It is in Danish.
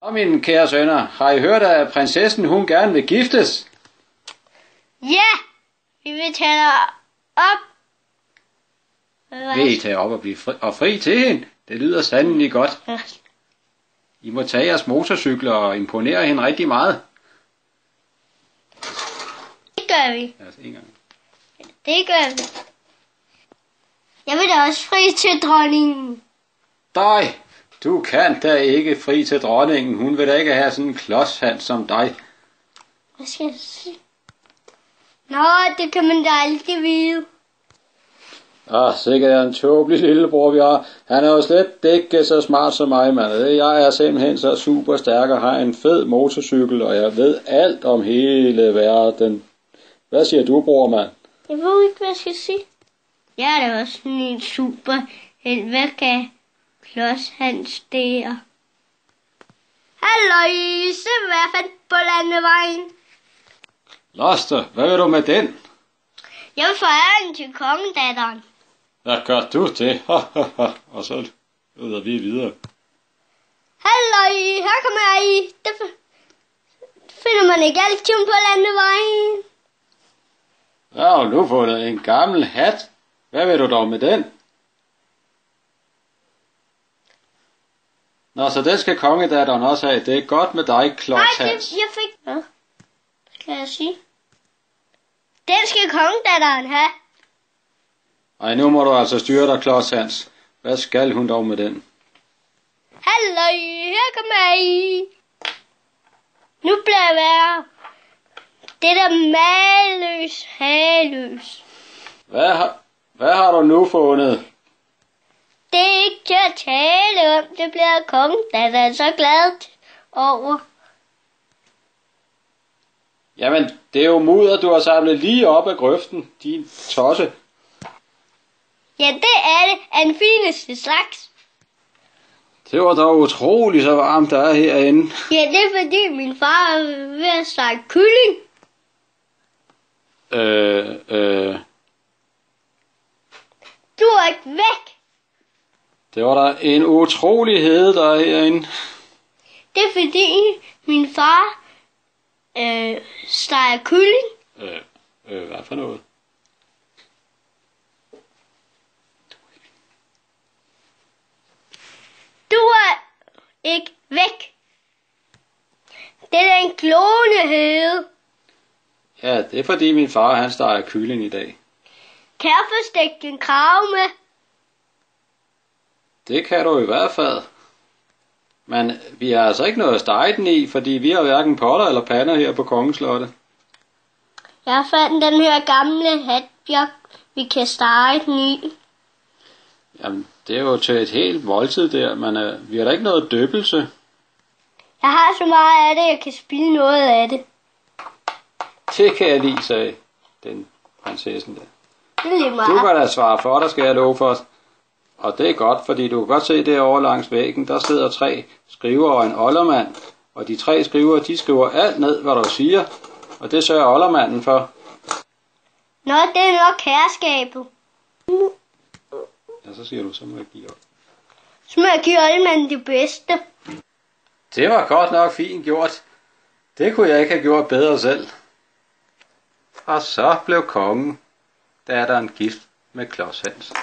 Og mine kære sønner, har I hørt, at prinsessen hun gerne vil giftes? Ja, vi vil tage op. Vil I tage op og blive fri til hende? Det lyder sandelig godt. Ja. I må tage jeres motorcykler og imponere hende rigtig meget. Det gør vi. Altså, en gang. Det gør vi. Jeg vil da også fri til dronningen. Nej, du kan da ikke fri til dronningen. Hun vil da ikke have sådan en klodshand som dig. Hvad skal jeg sige? Nå, det kan man da aldrig vide. Sikkert er en tåbelig lillebror, vi har. Han er jo slet ikke så smart som mig, mand. Jeg er simpelthen så super stærk og har en fed motorcykel, og jeg ved alt om hele verden. Hvad siger du, bror, mand? Jeg ved ikke, hvad jeg skal sige. Jeg er da også sådan en super held. Hvad kan Klodshans der? Halløjse, hvad fandt på landevejen? Loster, hvad vil du med den? Jeg vil forære den til kongedatteren. Hvad gør du det? Og så lyder vi videre. Halløj, her kommer jeg. Det finder man ikke altid på landevejen. Jeg har nu fundet en gammel hat. Hvad vil du dog med den? Nå, så det skal kongedatteren også have. Det er godt med dig, Klodshans. Nej, jeg fik... Hvad skal jeg sige? Den skal kongedatteren have. Ej, nu må du altså styre dig, Klodshans. Hvad skal hun dog med den? Halløj, her kommer jeg. Nu bliver jeg værre. Det der maløs, haløs. Hvad har du nu fundet? Det er ikke til at tale om. Det bliver kongedatteren så glad over. Jamen, det er jo mudder, du har samlet lige op af grøften, din tosse. Ja, det er det af den fineste slags. Det var dog utroligt så varmt, der er herinde. Ja, det er fordi min far er ved at stege kylling. Du er ikke væk. Det var da en utrolighed, der er herinde. Det er fordi min far steger kylling. Hvad for noget? Du er ikke væk. Det er en klonehed. Ja, det er fordi min far, han steger kylling i dag. Kan jeg få stegt en krave med? Det kan du i hvert fald. Men vi har altså ikke noget at stege den i, fordi vi har hverken potter eller pander her på Kongeslottet. Jeg fandt den her gamle hat, vi kan stege den i. Jamen, det er jo til et helt måltid der, men vi har da ikke noget døbelse. Jeg har så meget af det, jeg kan spille noget af det. Det kan jeg lige, sagde den prinsessen der. Det er lige meget. Du kan da svare for dig, skal jeg love for. Og det er godt, fordi du kan godt se derovre langs væggen, der sidder 3 skrivere og en oldermand. Og de 3 skrivere, de skriver alt ned, hvad du siger. Og det sørger oldermanden for. Nå, det er nok herskabet. Ja, så siger du, så må jeg give op. Så må jeg give oldermanden det bedste. Det var godt nok fint gjort. Det kunne jeg ikke have gjort bedre selv. Og så blev kongen datteren gift med Klodshans.